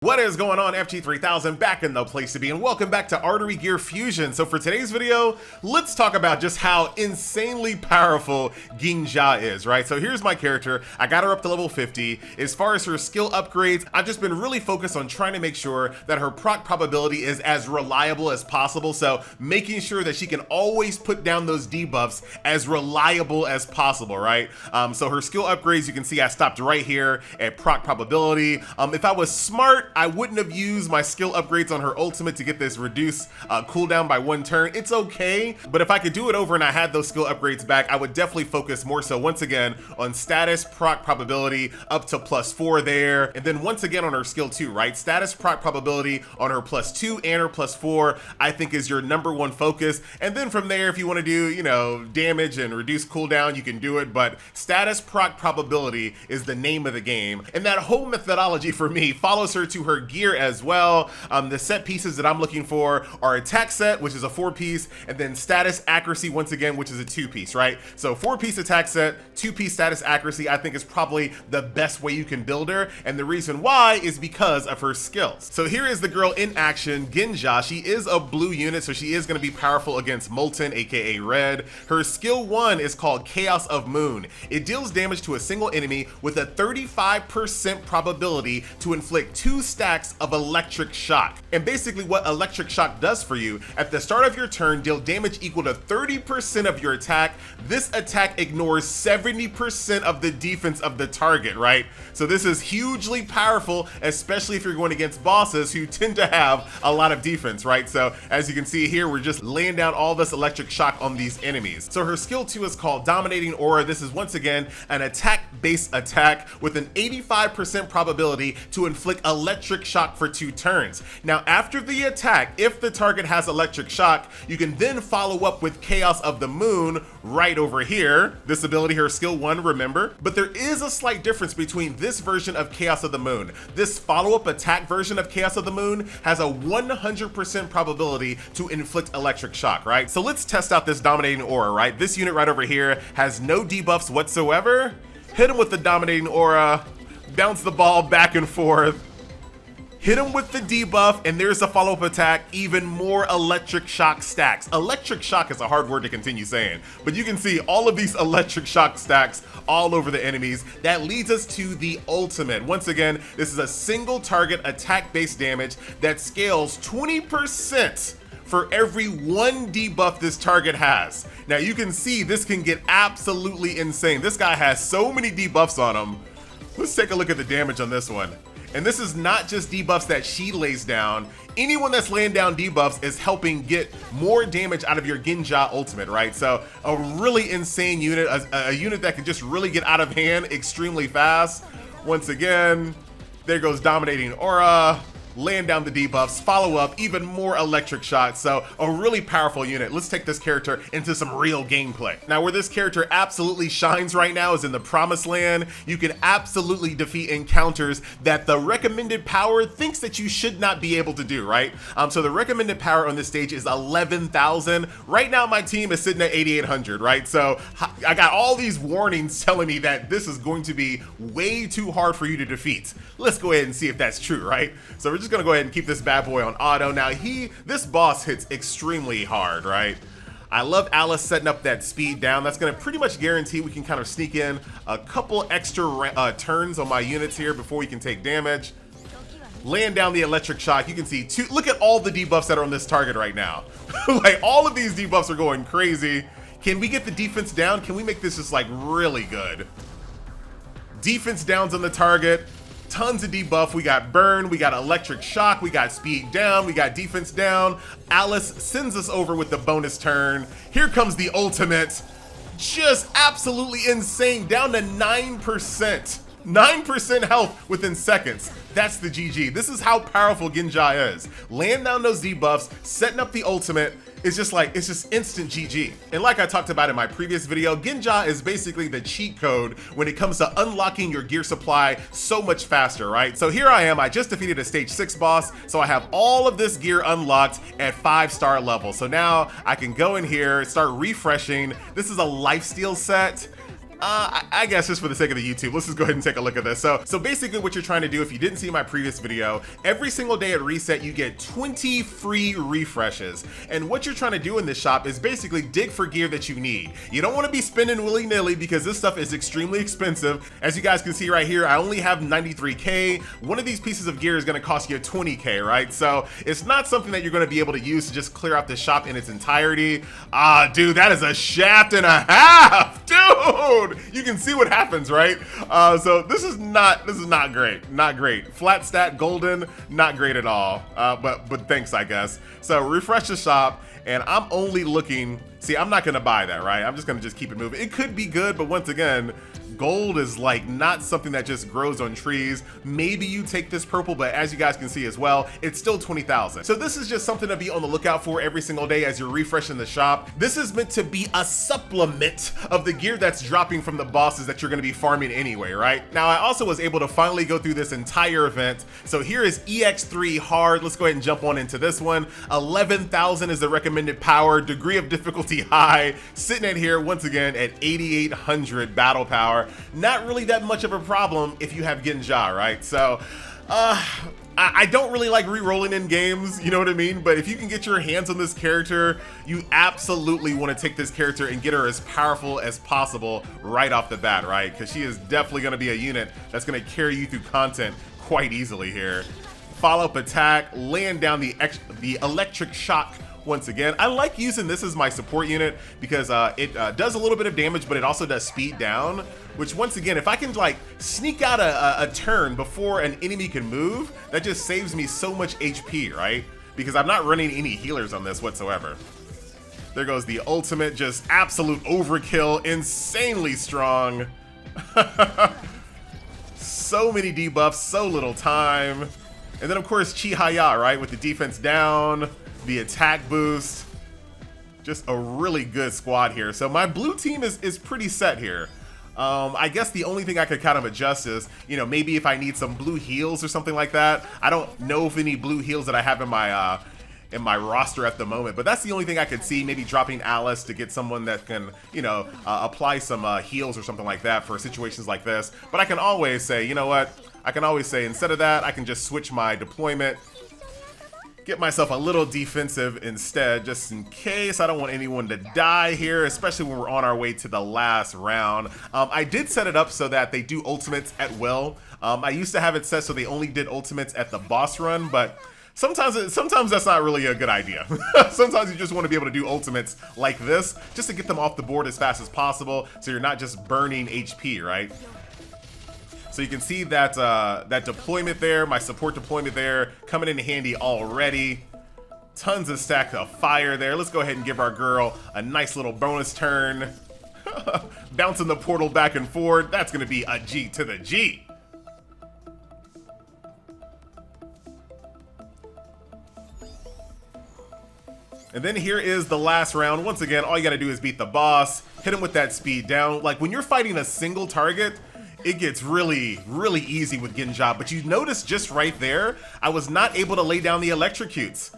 What is going on, FG3000? Back in the place to be, and welcome back to Artery Gear Fusion. So for today's video, let's talk about just how insanely powerful Genja is, right? So here's my character. I got her up to level 50. As far as her skill upgrades, I've just been really focused on trying to make sure that her proc probability is as reliable as possible. So making sure that she can always put down those debuffs as reliable as possible, right? So her skill upgrades, you can see I stopped right here at proc probability. If I was smart, I wouldn't have used my skill upgrades on her ultimate to get this reduced cooldown by 1 turn. It's okay, but if I could do it over and I had those skill upgrades back, I would definitely focus more so once again on status proc probability up to +4 there, and then once again on her skill 2, right? Status proc probability on her +2 and her +4, I think is your #1 focus. And then from there, if you want to do, you know, damage and reduce cooldown, you can do it, but status proc probability is the name of the game. And that whole methodology for me follows her to her gear as well. The set pieces that I'm looking for are attack set, which is a 4-piece, and then status accuracy once again, which is a 2-piece, right? So 4-piece attack set, 2-piece status accuracy, I think is probably the best way you can build her, and the reason why is because of her skills. So here is the girl in action, Genja. She is a blue unit, so she is going to be powerful against Molten, aka Red. Her skill 1 is called Chaos of Moon. It deals damage to a single enemy with a 35% probability to inflict 2 stacks of electric shock. And basically what electric shock does for you, at the start of your turn, deal damage equal to 30% of your attack. This attack ignores 70% of the defense of the target, right? So this is hugely powerful, especially if you're going against bosses who tend to have a lot of defense, right? So as you can see here, we're just laying down all this electric shock on these enemies. So her skill 2 is called Dominating Aura. This is once again an attack-based attack with an 85% probability to inflict electric shock for 2 turns. Now after the attack, if the target has electric shock, you can then follow up with Chaos of the Moon right over here. This ability, her skill 1, remember? But there is a slight difference between this version of Chaos of the Moon. This follow-up attack version of Chaos of the Moon has a 100% probability to inflict electric shock, right? So let's test out this Dominating Aura, right? This unit right over here has no debuffs whatsoever. Hit him with the Dominating Aura, bounce the ball back and forth, hit him with the debuff, and there's a follow-up attack, even more electric shock stacks. Electric shock is a hard word to continue saying, but you can see all of these electric shock stacks all over the enemies. That leads us to the ultimate. Once again, this is a single target attack-based damage that scales 20% for every 1 debuff this target has. Now you can see this can get absolutely insane. This guy has so many debuffs on him. Let's take a look at the damage on this one. And this is not just debuffs that she lays down. Anyone that's laying down debuffs is helping get more damage out of your Genja ultimate, right? So a really insane unit, a unit that can just really get out of hand extremely fast. Once again, there goes Dominating Aura, laying down the debuffs, follow up, even more electric shots. So a really powerful unit. Let's take this character into some real gameplay. Now where this character absolutely shines right now is in the Promised Land. You can absolutely defeat encounters that the recommended power thinks that you should not be able to do, right? So the recommended power on this stage is 11,000. Right now my team is sitting at 8,800, right? So I got all these warnings telling me that this is going to be way too hard for you to defeat. Let's go ahead and see if that's true, right? So we're just gonna go ahead and keep this bad boy on auto. Now this boss hits extremely hard, right? I love Alice setting up that speed down. That's gonna pretty much guarantee we can kind of sneak in a couple extra turns on my units here before we can take damage. Laying down the electric shock, you can see look at all the debuffs that are on this target right now. Like all of these debuffs are going crazy. Can we get the defense down? Can we make this just like really good? Defense downs on the target. Tons of debuff. We got burn, we got electric shock, we got speed down, we got defense down. Alice sends us over with the bonus turn. Here comes the ultimate. Just absolutely insane, down to 9%. 9% health within seconds. That's the GG. This is how powerful Genja is. Laying down those debuffs, setting up the ultimate, it's just instant GG. And like I talked about in my previous video, Genja is basically the cheat code when it comes to unlocking your gear supply so much faster, right? So here I am, I just defeated a stage 6 boss, so I have all of this gear unlocked at 5-star level. So now I can go in here, start refreshing. This is a Lifesteal Set. I guess just for the sake of the YouTube, let's just go ahead and take a look at this. So basically what you're trying to do, if you didn't see my previous video, every single day at reset, you get 20 free refreshes. And what you're trying to do in this shop is basically dig for gear that you need. You don't want to be spending willy-nilly because this stuff is extremely expensive. As you guys can see right here, I only have 93K. One of these pieces of gear is going to cost you 20K, right? So it's not something that you're going to be able to use to just clear out the shop in its entirety. Dude, that is a shaft and a half, dude. You can see what happens, right? So this is not great, not great. Flat stat golden, not great at all. But thanks, I guess. So refresh the shop, and I'm only looking. See, I'm not gonna buy that, right? I'm just gonna keep it moving. It could be good, but once again, gold is like not something that just grows on trees. Maybe you take this purple, but as you guys can see as well, it's still 20,000. So this is just something to be on the lookout for every single day as you're refreshing the shop. This is meant to be a supplement of the gear that's dropping from the bosses that you're gonna be farming anyway, right? Now, I also was able to finally go through this entire event. So here is EX3 hard. Let's go ahead and jump on into this one. 11,000 is the recommended power, degree of difficulty high, sitting at here once again at 8,800 battle power. Not really that much of a problem if you have Genja, right? So, I don't really like re-rolling in games, you know what I mean? But if you can get your hands on this character, you absolutely want to take this character and get her as powerful as possible right off the bat, right? Because she is definitely going to be a unit that's going to carry you through content quite easily here. Follow-up attack, laying down the electric shock. Once again, I like using this as my support unit because it does a little bit of damage, but it also does speed down, which once again, if I can like sneak out a turn before an enemy can move, that just saves me so much HP, right? Because I'm not running any healers on this whatsoever. There goes the ultimate, just absolute overkill, insanely strong. So many debuffs, so little time. And then of course, Chihaya, right? With the defense down, the attack boost. Just a really good squad here. So my blue team is pretty set here. I guess the only thing I could kind of adjust is, you know, maybe if I need some blue heals or something like that. I don't know of any blue heals that I have in my roster at the moment, but that's the only thing I could see. Maybe dropping Alice to get someone that can, you know, apply some heals or something like that for situations like this. But I can always say, you know what? I can always say instead of that, I can just switch my deployment. Get myself a little defensive instead, just in case. I don't want anyone to die here, especially when we're on our way to the last round. I did set it up so that they do ultimates at will. I used to have it set so they only did ultimates at the boss run, but sometimes that's not really a good idea. Sometimes you just want to be able to do ultimates like this, just to get them off the board as fast as possible, so you're not just burning HP, right? So you can see that that deployment there, my support deployment there, coming in handy already. Tons of stack of fire there. Let's go ahead and give our girl a nice little bonus turn. Bouncing the portal back and forward. That's going to be a G to the G. And then here is the last round. Once again, all you got to do is beat the boss. Hit him with that speed down. Like when you're fighting a single target, it gets really, really easy with Genja, but you notice just right there, I was not able to lay down the electrocutes.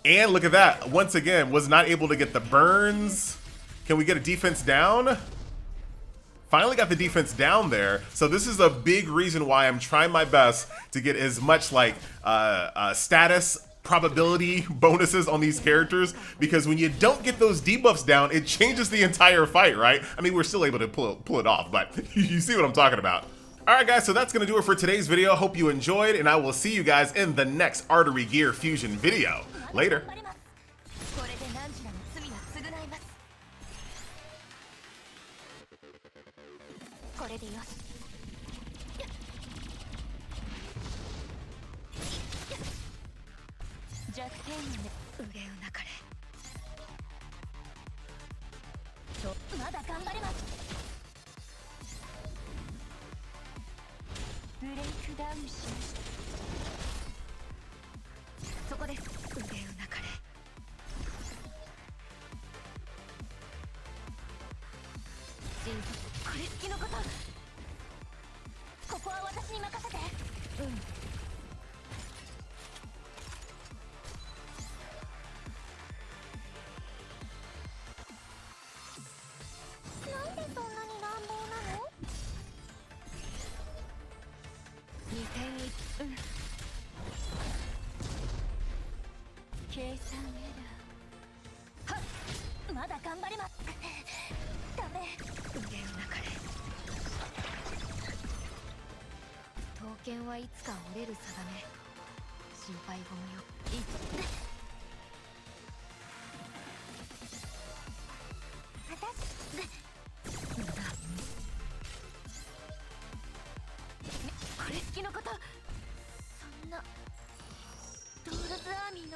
And look at that, once again, was not able to get the burns. Can we get a defense down? Finally got the defense down there. So this is a big reason why I'm trying my best to get as much like status probability bonuses on these characters, because when you don't get those debuffs down, it changes the entire fight, right? I mean, we're still able to pull it off, but you see what I'm talking about. All right, guys, so that's gonna do it for today's video. Hope you enjoyed, and I will see you guys in the next Artery Gear Fusion video. Later. はっ、まだ頑張れます。ダメ、腕をなかれ。刀剣はいつか折れる定め。心配ご無用。